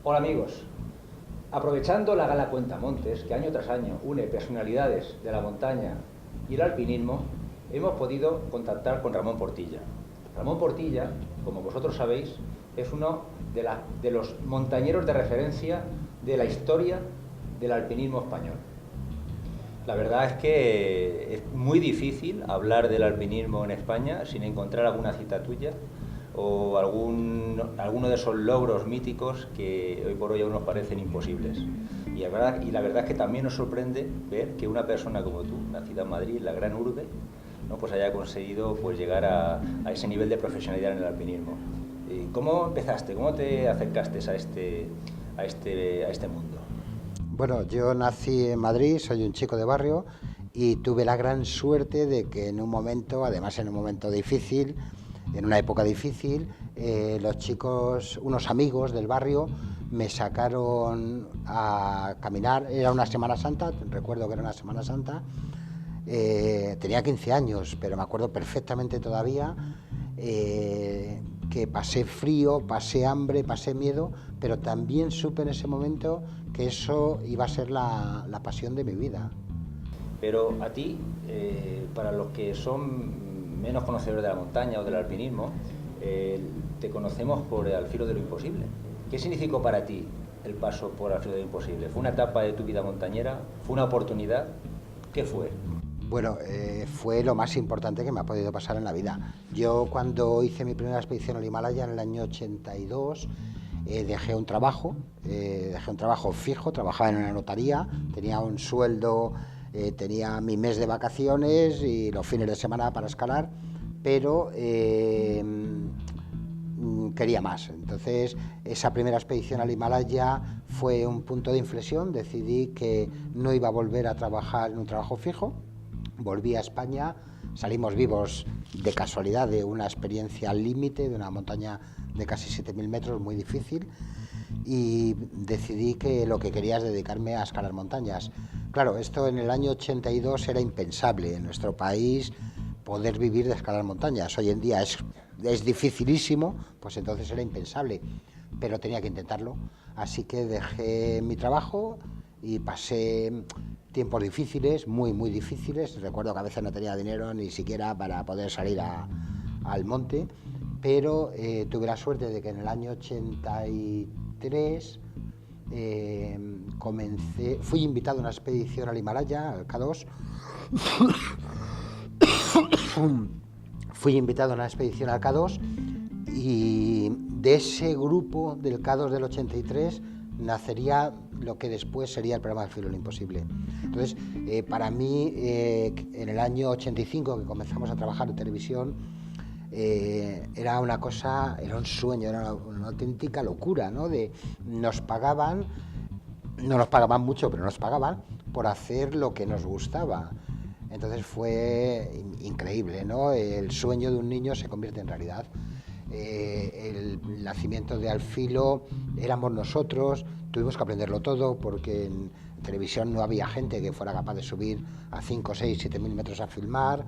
Hola amigos, aprovechando la Gala Cuentamontes, que año tras año une personalidades de la montaña y el alpinismo, hemos podido contactar con Ramón Portilla. Ramón Portilla, como vosotros sabéis, es uno de los montañeros de referencia de la historia del alpinismo español. La verdad es que es muy difícil hablar del alpinismo en España sin encontrar alguna cita tuya o alguno de esos logros míticos que hoy por hoy aún nos parecen imposibles. La verdad es que también nos sorprende ver que una persona como tú, nacida en Madrid, la gran urbe, ¿no? Pues haya conseguido pues, llegar a ese nivel de profesionalidad en el alpinismo. ¿Cómo empezaste? ¿Cómo te acercaste a este mundo? Bueno, yo nací en Madrid, soy un chico de barrio y tuve la gran suerte de que en un momento, además en un momento difícil, en una época difícil, los chicos, unos amigos del barrio, me sacaron a caminar. Era una Semana Santa, recuerdo que era una Semana Santa. Tenía 15 años, pero me acuerdo perfectamente todavía que pasé frío, pasé hambre, pasé miedo, pero también supe en ese momento que eso iba a ser la pasión de mi vida. Pero a ti, para los que son menos conocedores de la montaña o del alpinismo, te conocemos por Al filo de lo imposible. ¿Qué significó para ti el paso por Al filo de lo imposible? ¿Fue una etapa de tu vida montañera? ¿Fue una oportunidad? ¿Qué fue? Bueno, fue lo más importante que me ha podido pasar en la vida. Yo cuando hice mi primera expedición al Himalaya en el año 82, dejé un trabajo fijo, trabajaba en una notaría, tenía un sueldo, tenía mi mes de vacaciones y los fines de semana para escalar, pero quería más. Entonces, esa primera expedición al Himalaya fue un punto de inflexión. Decidí que no iba a volver a trabajar en un trabajo fijo. Volví a España, salimos vivos de casualidad de una experiencia al límite, de una montaña de casi 7.000 metros, muy difícil, y decidí que lo que quería es dedicarme a escalar montañas. Claro, esto en el año 82 era impensable en nuestro país poder vivir de escalar montañas. Hoy en día es dificilísimo, pues entonces era impensable, pero tenía que intentarlo. Así que dejé mi trabajo y pasé tiempos difíciles, muy difíciles. Recuerdo que a veces no tenía dinero ni siquiera para poder salir al monte, pero tuve la suerte de que en el año 83 fui invitado a una expedición al Himalaya, al K2. Fui invitado a una expedición al K2 y de ese grupo del K2 del 83 nacería lo que después sería el programa Al filo de lo imposible. Entonces, para mí, en el año 85, que comenzamos a trabajar en televisión, era una cosa, era un sueño, era una auténtica locura, ¿no? Nos pagaban, no nos pagaban mucho, pero nos pagaban por hacer lo que nos gustaba. Entonces fue increíble, ¿no? El sueño de un niño se convierte en realidad. El nacimiento de Al filo éramos nosotros, tuvimos que aprenderlo todo porque en televisión no había gente que fuera capaz de subir a 5, 6, 7.000 metros a filmar.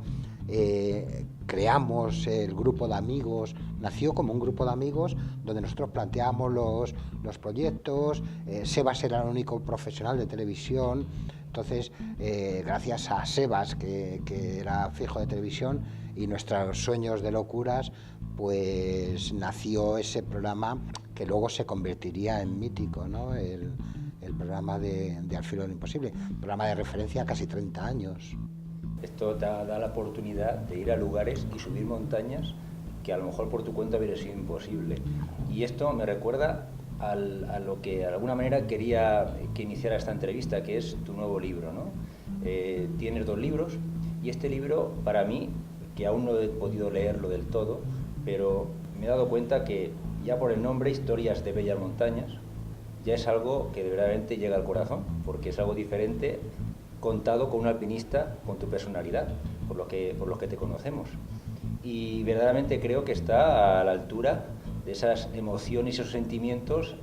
Creamos el grupo de amigos, nació como un grupo de amigos donde nosotros planteábamos los proyectos. Sebas era el único profesional de televisión. Entonces, gracias a Sebas, que era fijo de televisión, y nuestros sueños de locuras, pues nació ese programa que luego se convertiría en mítico, ¿no? El programa de Al filo de lo imposible, programa de referencia a casi 30 años. Esto te da la oportunidad de ir a lugares y subir montañas que a lo mejor por tu cuenta hubiera sido imposible. Y esto me recuerda a lo que de alguna manera quería que iniciara esta entrevista, que es tu nuevo libro, ¿no? Tienes 2 libros y este libro, para mí, que aún no he podido leerlo del todo, pero me he dado cuenta que ya por el nombre, Historias de Bellas Montañas, ya es algo que verdaderamente llega al corazón, porque es algo diferente contado con un alpinista con tu personalidad, por lo que te conocemos. Y verdaderamente creo que está a la altura de esas emociones y esos sentimientos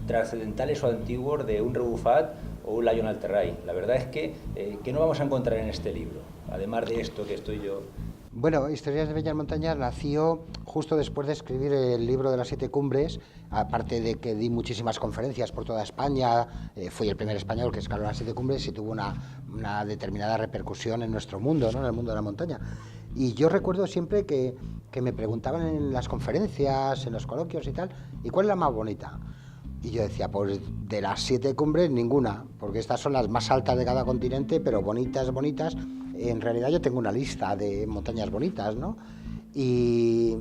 trascendentales o antiguos de un Rebufat o un Lionel Terray. La verdad es que no vamos a encontrar en este libro, además de esto que estoy yo Bueno, Historias de Bellas Montañas nació justo después de escribir el libro de las 7 cumbres, aparte de que di muchísimas conferencias por toda España, fui el primer español que escaló las 7 cumbres y tuvo una determinada repercusión en nuestro mundo, ¿no? En el mundo de la montaña. Y yo recuerdo siempre que me preguntaban en las conferencias, en los coloquios y tal, ¿y cuál es la más bonita? Y yo decía, pues de las 7 cumbres ninguna, porque estas son las más altas de cada continente, pero bonitas, bonitas. En realidad yo tengo una lista de montañas bonitas, ¿no? Y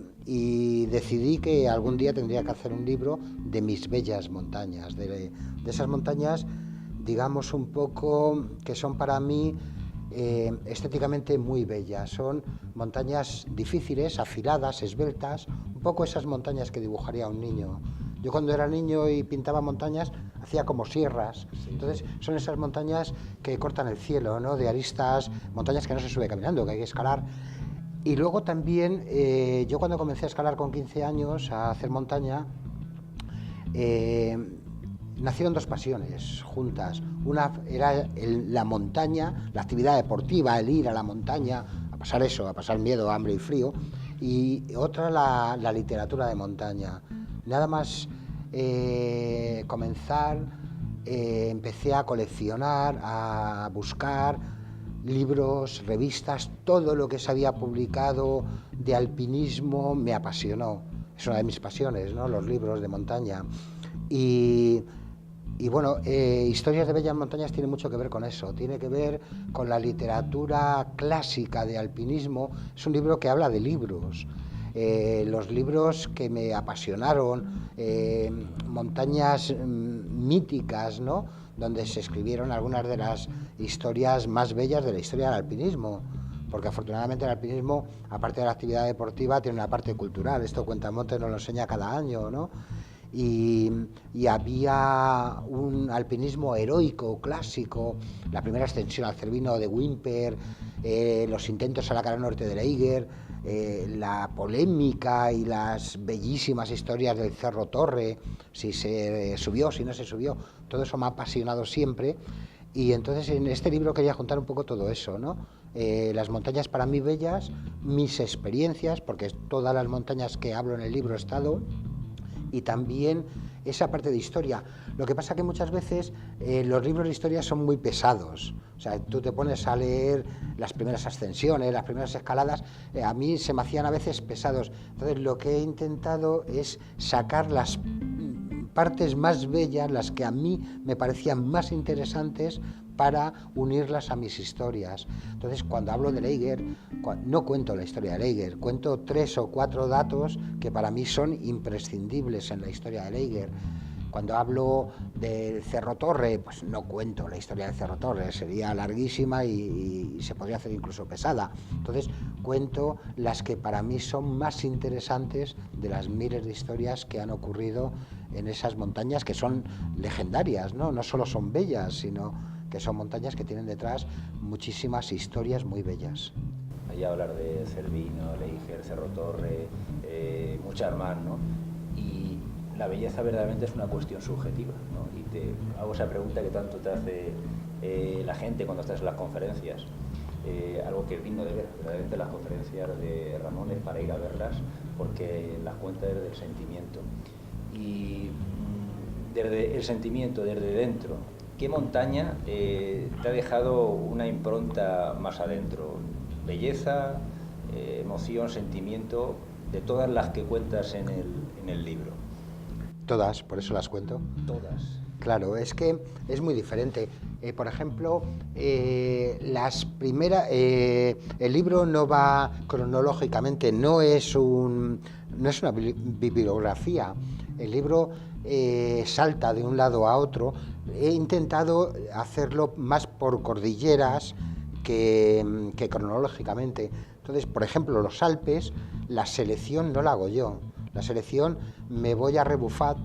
decidí que algún día tendría que hacer un libro de mis bellas montañas, de esas montañas, digamos, un poco que son para mí estéticamente muy bellas. Son montañas difíciles, afiladas, esbeltas, un poco esas montañas que dibujaría un niño. Yo cuando era niño y pintaba montañas, hacía como sierras. Entonces son esas montañas que cortan el cielo, ¿no? De aristas, montañas que no se sube caminando, que hay que escalar. Y luego también, yo cuando comencé a escalar con 15 años, a hacer montaña, nacieron dos pasiones juntas. Una era la montaña, la actividad deportiva, el ir a la montaña, a pasar eso, a pasar miedo, hambre y frío. Y otra la literatura de montaña. Nada más comenzar, empecé a coleccionar, a buscar libros, revistas, todo lo que se había publicado de alpinismo me apasionó. Es una de mis pasiones, ¿no? Los libros de montaña. Y bueno, Historias de Bellas Montañas tiene mucho que ver con eso, tiene que ver con la literatura clásica de alpinismo. Es un libro que habla de libros. Los libros que me apasionaron, montañas míticas, ¿no? Donde se escribieron algunas de las historias más bellas de la historia del alpinismo, porque afortunadamente el alpinismo, aparte de la actividad deportiva, tiene una parte cultural. Esto Cuentamontes nos lo enseña cada año, ¿no? Y había un alpinismo heroico, clásico, la primera extensión al Cervino de Whymper, los intentos a la cara norte de Eiger, la polémica y las bellísimas historias del Cerro Torre, si se subió, si no se subió, todo eso me ha apasionado siempre. Y entonces en este libro quería juntar un poco todo eso, ¿no? Las montañas para mí bellas, mis experiencias, porque todas las montañas que hablo en el libro he estado, y también esa parte de historia. Lo que pasa que muchas veces los libros de historia son muy pesados. O sea, tú te pones a leer las primeras ascensiones, las primeras escaladas, a mí se me hacían a veces pesados. Entonces lo que he intentado es sacar las partes más bellas, las que a mí me parecían más interesantes, para unirlas a mis historias. Entonces, cuando hablo de Eiger, no cuento la historia de Eiger, cuento 3 o 4 datos que para mí son imprescindibles en la historia de Eiger. Cuando hablo del Cerro Torre, pues no cuento la historia del Cerro Torre, sería larguísima y se podría hacer incluso pesada. Entonces, cuento las que para mí son más interesantes de las miles de historias que han ocurrido en esas montañas que son legendarias, ¿no? No solo son bellas, sino que son montañas que tienen detrás muchísimas historias muy bellas. Ahí hablar de Cervino, Eiger, Cerro Torre, muchas más, ¿no? Y la belleza verdaderamente es una cuestión subjetiva, ¿no? Y te hago esa pregunta que tanto te hace la gente cuando estás en las conferencias. Algo que es digno de ver, verdaderamente las conferencias de Ramón es para ir a verlas, porque las cuenta desde el sentimiento. Y desde el sentimiento, desde dentro, ¿qué montaña te ha dejado una impronta más adentro? Belleza, emoción, sentimiento, de todas las que cuentas en el libro. Todas, por eso las cuento. Todas. Claro, es que es muy diferente. Por ejemplo, las primeras, el libro no va cronológicamente, no es una bibliografía. El libro salta de un lado a otro. He intentado hacerlo más por cordilleras que cronológicamente. Entonces, por ejemplo, los Alpes, la selección no la hago yo. La selección me voy a Rebufat,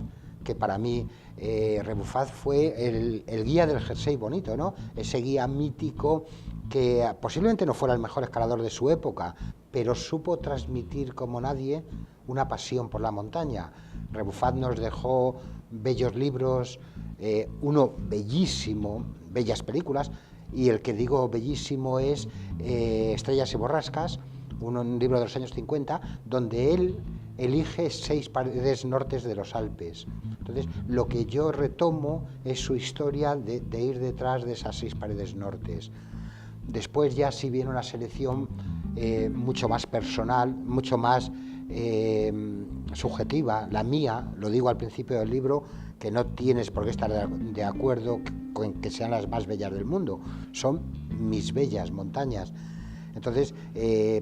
que para mí Rebufat fue el guía del jersey bonito, ¿no? Ese guía mítico que posiblemente no fuera el mejor escalador de su época, pero supo transmitir como nadie una pasión por la montaña. Rebufat nos dejó bellos libros, uno bellísimo, bellas películas, y el que digo bellísimo es Estrellas y borrascas, un libro de los años 50, donde él elige 6 paredes nortes de los Alpes. Entonces, lo que yo retomo es su historia de ir detrás de esas 6 paredes nortes. Después ya sí viene una selección mucho más personal, mucho más subjetiva, la mía, lo digo al principio del libro, que no tienes por qué estar de acuerdo con que sean las más bellas del mundo, son mis bellas montañas. Entonces,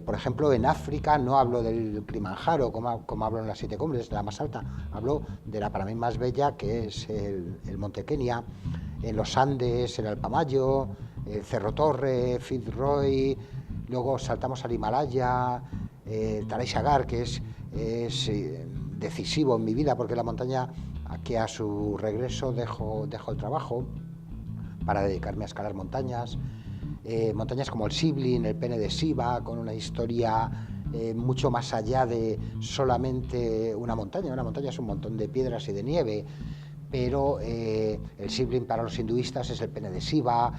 por ejemplo, en África no hablo del Kilimanjaro, como hablo en las 7 cumbres, la más alta, hablo de la para mí más bella, que es el Monte Kenia, en los Andes, el Alpamayo, el Cerro Torre, Fitzroy, luego saltamos al Himalaya, Talay Sagar, que es decisivo en mi vida, porque la montaña, que a su regreso dejo el trabajo para dedicarme a escalar montañas. Montañas como el Sibling, el Pene de Siva, con una historia mucho más allá de solamente una montaña. Una montaña es un montón de piedras y de nieve, pero el Sibling para los hinduistas es el Pene de Siva.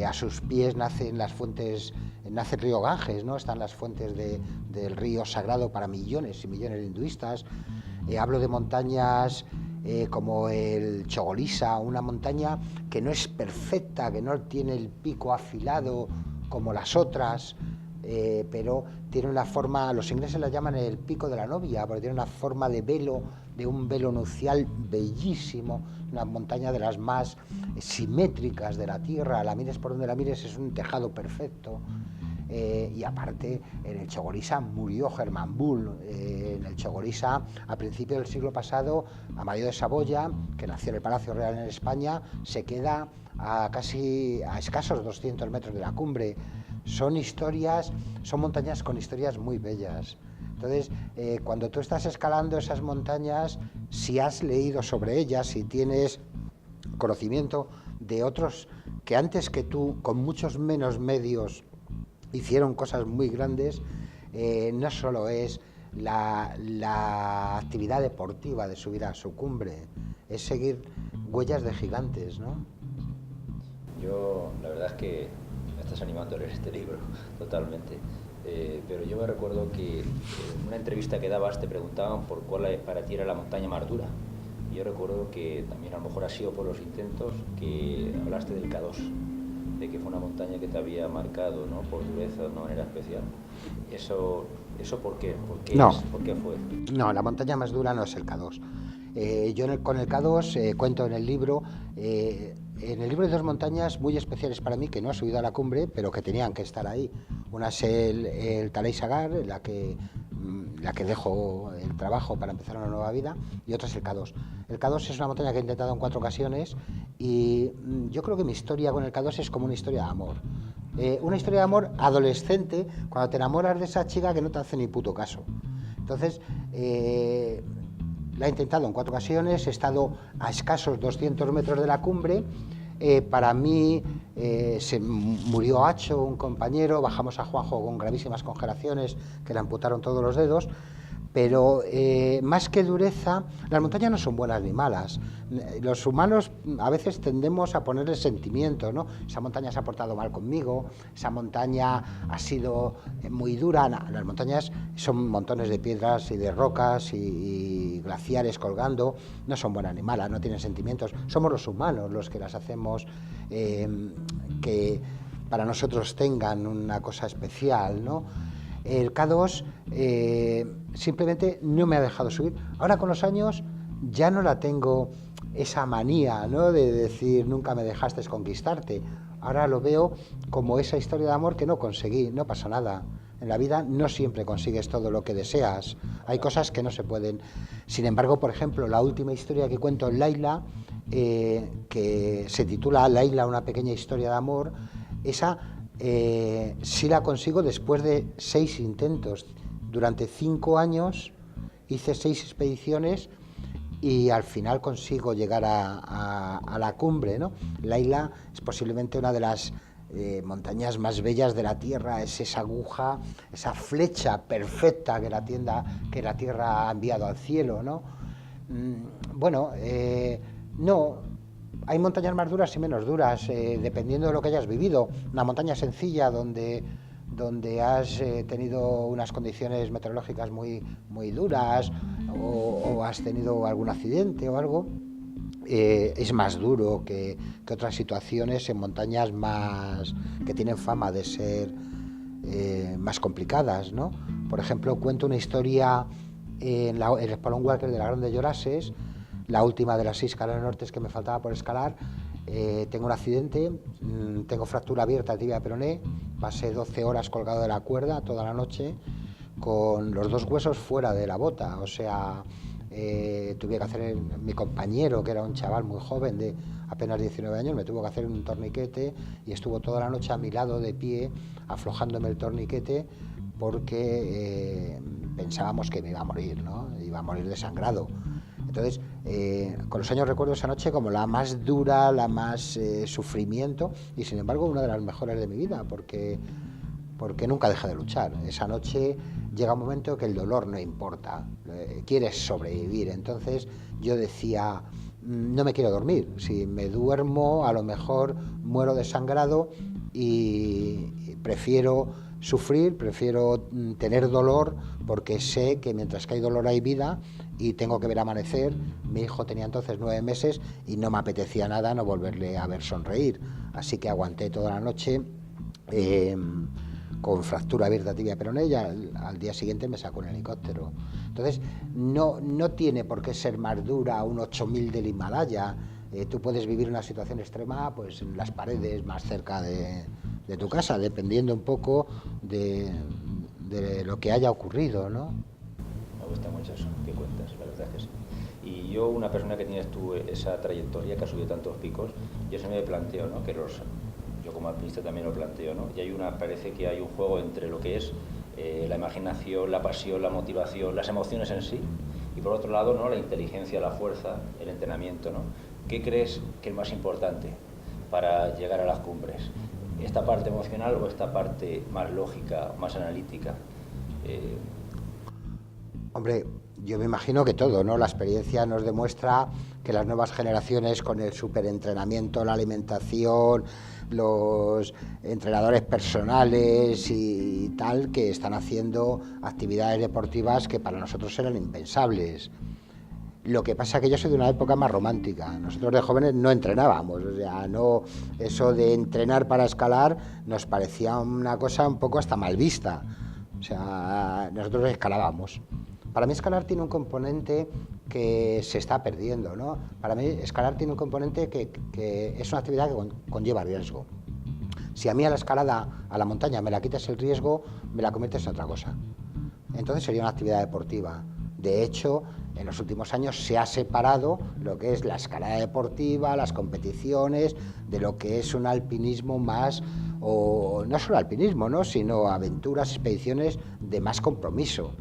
A sus pies nace el río Ganges, ¿no? Están las fuentes del río sagrado para millones y millones de hinduistas. Hablo de montañas como el Chogolisa, una montaña que no es perfecta, que no tiene el pico afilado como las otras, pero tiene una forma, los ingleses la llaman el pico de la novia, porque tiene una forma de velo, de un velo nupcial bellísimo, una montaña de las más simétricas de la Tierra, la mires por donde la mires, es un tejado perfecto. Y aparte, en el Chogolisa murió Hermann Bull. En el Chogolisa, a principios del siglo pasado, Amadeo de Saboya, que nació en el Palacio Real en España, se queda a escasos 200 metros de la cumbre. Son montañas con historias muy bellas. Entonces, cuando tú estás escalando esas montañas, si has leído sobre ellas, si tienes conocimiento de otros que antes que tú, con muchos menos medios, hicieron cosas muy grandes, no solo es la actividad deportiva de subir a su cumbre, es seguir huellas de gigantes, ¿no? Yo, la verdad es que me estás animando a leer este libro, totalmente. Pero yo me recuerdo que en una entrevista que dabas te preguntaban por cuál para ti era la montaña más dura. Y yo recuerdo que también a lo mejor ha sido por los intentos que hablaste del K2, de que fue una montaña que te había marcado, ¿no? Por dureza de una manera especial. ¿Eso por qué? ¿Por qué fue? No, la montaña más dura no es el K2. Yo con el K2 cuento en el libro hay 2 montañas muy especiales para mí que no he subido a la cumbre, pero que tenían que estar ahí. Una es el Talay Sagar, la que dejo el trabajo para empezar una nueva vida, y otra es el K2. El K2 es una montaña que he intentado en 4 ocasiones y yo creo que mi historia con el K2 es como una historia de amor. Una historia de amor adolescente, cuando te enamoras de esa chica que no te hace ni puto caso. Entonces, la he intentado en 4 ocasiones, he estado a escasos 200 metros de la cumbre. Para mí se murió Acho, un compañero, bajamos a Juanjo con gravísimas congelaciones que le amputaron todos los dedos, pero más que dureza, las montañas no son buenas ni malas. Los humanos a veces tendemos a ponerle sentimientos, ¿no? Esa montaña se ha portado mal conmigo, esa montaña ha sido muy dura. Las montañas son montones de piedras y de rocas y glaciares colgando, no son buenas ni malas, no tienen sentimientos. Somos los humanos los que las hacemos que para nosotros tengan una cosa especial, ¿no? El K2 simplemente no me ha dejado subir. Ahora con los años ya no la tengo esa manía, ¿no?, de decir nunca me dejaste conquistarte. Ahora lo veo como esa historia de amor que no conseguí, no pasa nada. En la vida no siempre consigues todo lo que deseas, hay cosas que no se pueden. Sin embargo, por ejemplo, la última historia que cuento en Laila, que se titula Laila, una pequeña historia de amor, esa sí la consigo después de 6 intentos. Durante 5 años hice 6 expediciones y al final consigo llegar a la cumbre, ¿no? Laila es posiblemente una de las montañas más bellas de la Tierra, es esa aguja, esa flecha perfecta que la Tierra ha enviado al cielo, ¿no? No, hay montañas más duras y menos duras, dependiendo de lo que hayas vivido. Una montaña sencilla donde donde has tenido unas condiciones meteorológicas muy duras o has tenido algún accidente o algo, es más duro que otras situaciones en montañas que tienen fama de ser más complicadas, ¿no? Por ejemplo, cuento una historia en el Spelunky Walker de la Grande Llorases, la última de las 6 escaleras nortes que me faltaba por escalar. Tengo un accidente, tengo fractura abierta de tibia peroné, pasé 12 horas colgado de la cuerda toda la noche con los 2 huesos fuera de la bota, o sea, tuve que hacer, mi compañero, que era un chaval muy joven de apenas 19 años, me tuvo que hacer un torniquete y estuvo toda la noche a mi lado de pie aflojándome el torniquete porque pensábamos que me iba a morir, ¿no? Iba a morir desangrado. Entonces, con los años recuerdo esa noche como la más dura, la más sufrimiento, y sin embargo una de las mejores de mi vida, porque nunca dejé de luchar. Esa noche llega un momento que el dolor no importa, quieres sobrevivir. Entonces yo decía, no me quiero dormir, si me duermo a lo mejor muero desangrado y prefiero sufrir, prefiero tener dolor, porque sé que mientras que hay dolor hay vida y tengo que ver amanecer. Mi hijo tenía entonces 9 meses y no me apetecía nada no volverle a ver sonreír, así que aguanté toda la noche con fractura abierta tibia peroné y al día siguiente me sacó un helicóptero. Entonces no tiene por qué ser más dura un 8000 del Himalaya. Tú puedes vivir una situación extrema pues en las paredes más cerca de tu casa, dependiendo un poco de lo que haya ocurrido, ¿no? Me gusta mucho eso que cuentas, la verdad es que sí. Y yo, una persona que tienes tú esa trayectoria, que ha subido tantos picos, yo se me planteo, ¿no? Yo como alpinista también lo planteo, ¿no? Y parece que hay un juego entre lo que es la imaginación, la pasión, la motivación, las emociones en sí, y por otro lado, ¿no? La inteligencia, la fuerza, el entrenamiento, ¿no? ¿Qué crees que es más importante para llegar a las cumbres? ¿Esta parte emocional o esta parte más lógica, más analítica? Hombre, yo me imagino que todo, ¿no? La experiencia nos demuestra que las nuevas generaciones, con el superentrenamiento, la alimentación, los entrenadores personales y tal, que están haciendo actividades deportivas que para nosotros eran impensables. Lo que pasa es que yo soy de una época más romántica. Nosotros de jóvenes no entrenábamos, o sea, no, eso de entrenar para escalar nos parecía una cosa un poco hasta mal vista. O sea, nosotros escalábamos. Para mí escalar tiene un componente que se está perdiendo, ¿no? Para mí escalar tiene un componente que es una actividad que conlleva riesgo. Si a mí a la escalada, a la montaña, me la quitas el riesgo, me la conviertes en otra cosa. Entonces sería una actividad deportiva. De hecho, en los últimos años se ha separado lo que es la escalada deportiva, las competiciones, de lo que es un alpinismo más, o no solo alpinismo, ¿no? Sino aventuras, expediciones de más compromiso.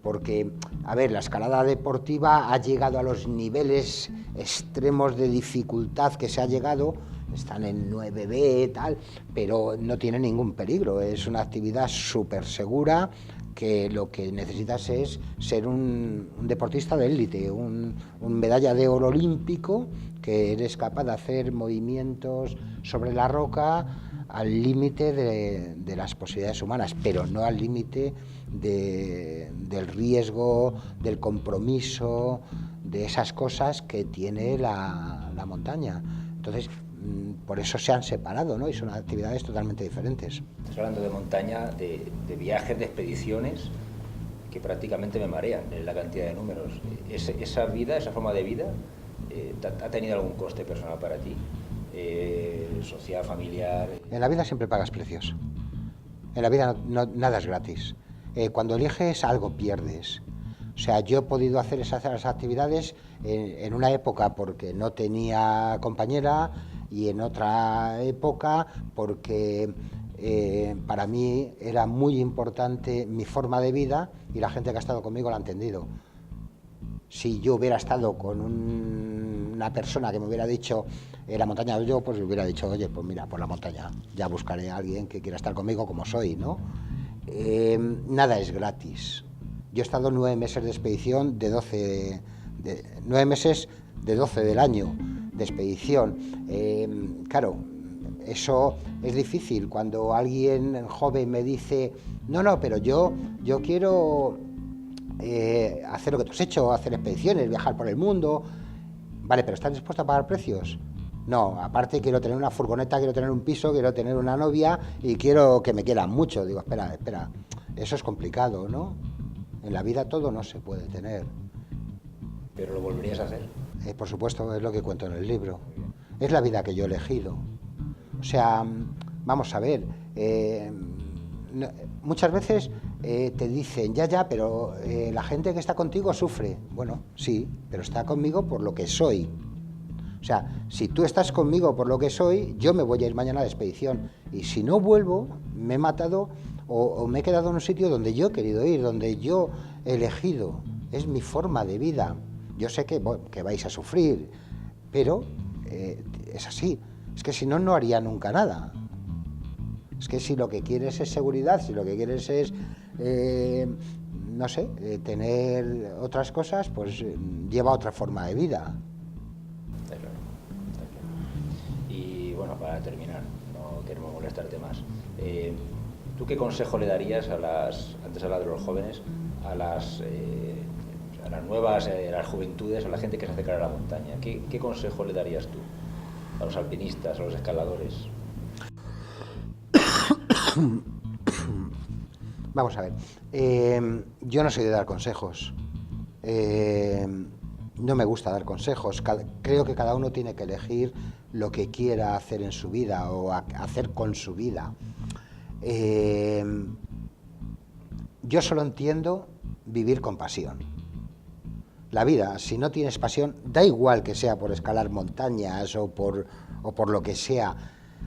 Porque, a ver, la escalada deportiva ha llegado a los niveles extremos de dificultad que se ha llegado, están en 9B y tal, pero no tiene ningún peligro, es una actividad súper segura, que lo que necesitas es ser un deportista de élite, un medalla de oro olímpico, que eres capaz de hacer movimientos sobre la roca al límite de las posibilidades humanas, pero no al límite del riesgo, del compromiso, de esas cosas que tiene la montaña. Entonces, por eso se han separado, ¿no? Y son actividades totalmente diferentes. Estás hablando de montaña, de viajes, de expediciones que prácticamente me marean en la cantidad de números. Esa vida, esa forma de vida, ¿ha tenido algún coste personal para ti? Social, familiar. En la vida siempre pagas precios. En la vida nada es gratis. Cuando eliges algo pierdes. O sea, yo he podido hacer esas actividades en una época porque no tenía compañera y en otra época porque para mí era muy importante mi forma de vida y la gente que ha estado conmigo lo ha entendido. Si yo hubiera estado con una persona que me hubiera dicho la montaña yo, pues le hubiera dicho, oye, pues mira, por la montaña, ya buscaré a alguien que quiera estar conmigo como soy, ¿no? Nada es gratis. Yo he estado 9 meses de expedición, 9 meses de 12 del año de expedición. Claro, eso es difícil. Cuando alguien joven me dice, no, pero yo quiero hacer lo que tú has hecho, hacer expediciones, viajar por el mundo. Vale, pero ¿estás dispuesto a pagar precios? No, aparte quiero tener una furgoneta, quiero tener un piso, quiero tener una novia y quiero que me quieran mucho. Digo, espera, eso es complicado, ¿no? En la vida todo no se puede tener. ¿Pero lo volverías a hacer? Por supuesto, es lo que cuento en el libro. Es la vida que yo he elegido. O sea, vamos a ver, muchas veces te dicen, ya, pero la gente que está contigo sufre. Bueno, sí, pero está conmigo por lo que soy. O sea, si tú estás conmigo por lo que soy, yo me voy a ir mañana de expedición. Y si no vuelvo, me he matado o me he quedado en un sitio donde yo he querido ir, donde yo he elegido. Es mi forma de vida. Yo sé que vais a sufrir, pero es así. Es que si no, no haría nunca nada. Es que si lo que quieres es seguridad, si lo que quieres es, no sé, tener otras cosas, pues lleva otra forma de vida. Está claro. Y bueno, para terminar, no queremos molestarte más. ¿Tú qué consejo le darías antes hablaba de los jóvenes, a las nuevas, a las juventudes, a la gente que se acerca a la montaña? ¿Qué consejo le darías tú a los alpinistas, a los escaladores? Vamos a ver, yo no soy de dar consejos, no me gusta dar consejos, creo que cada uno tiene que elegir lo que quiera hacer en su vida o hacer con su vida. Yo solo entiendo vivir con pasión. La vida, si no tienes pasión, da igual que sea por escalar montañas o por lo que sea,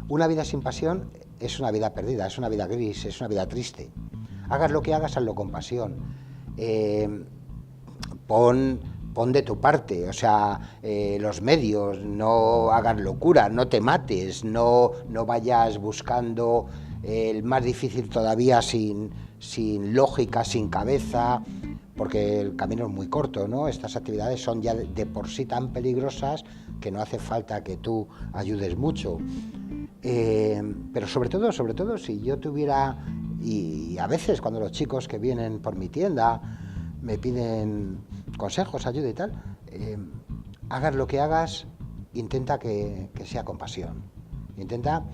una vida sin pasión es una vida perdida, es una vida gris, es una vida triste. Hagas lo que hagas, hazlo con pasión. Pon de tu parte, o sea, los medios, no hagas locura, no te mates, no vayas buscando el más difícil todavía sin lógica, sin cabeza, porque el camino es muy corto, ¿no? Estas actividades son ya de por sí tan peligrosas que no hace falta que tú ayudes mucho. Pero sobre todo, si yo tuviera, y a veces cuando los chicos que vienen por mi tienda me piden consejos, ayuda y tal, hagas lo que hagas, intenta que sea con pasión, intenta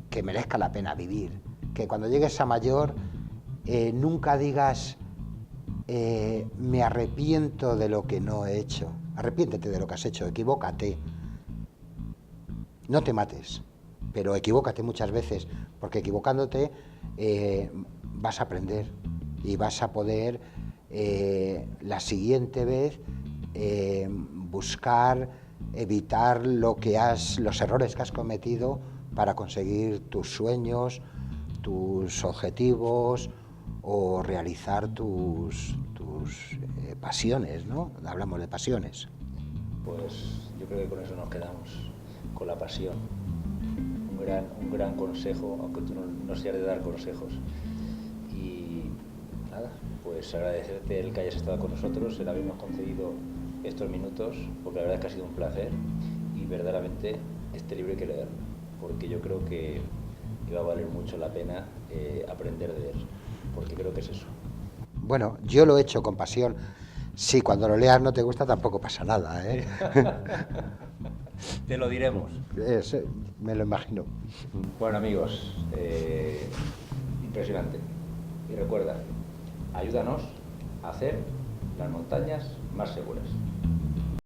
que merezca la pena vivir, que cuando llegues a mayor nunca digas me arrepiento de lo que no he hecho. Arrepiéntete de lo que has hecho, equivócate, no te mates, pero equivócate muchas veces, porque equivocándote vas a aprender y vas a poder la siguiente vez buscar evitar los errores que has cometido para conseguir tus sueños, tus objetivos o realizar tus pasiones, ¿no? Hablamos de pasiones. Pues yo creo que con eso nos quedamos, con la pasión. Un gran consejo, aunque tú no seas de dar consejos. Y nada, pues agradecerte el que hayas estado con nosotros, el habernos concedido estos minutos, porque la verdad es que ha sido un placer y verdaderamente este libro hay que leerlo, porque yo creo que va a valer mucho la pena aprender de él, porque creo que es eso. Bueno, yo lo he hecho con pasión. Sí, cuando lo leas no te gusta tampoco pasa nada, ¿eh? Te lo diremos. Me lo imagino. Bueno, amigos, impresionante. Y recuerda, ayúdanos a hacer las montañas más seguras.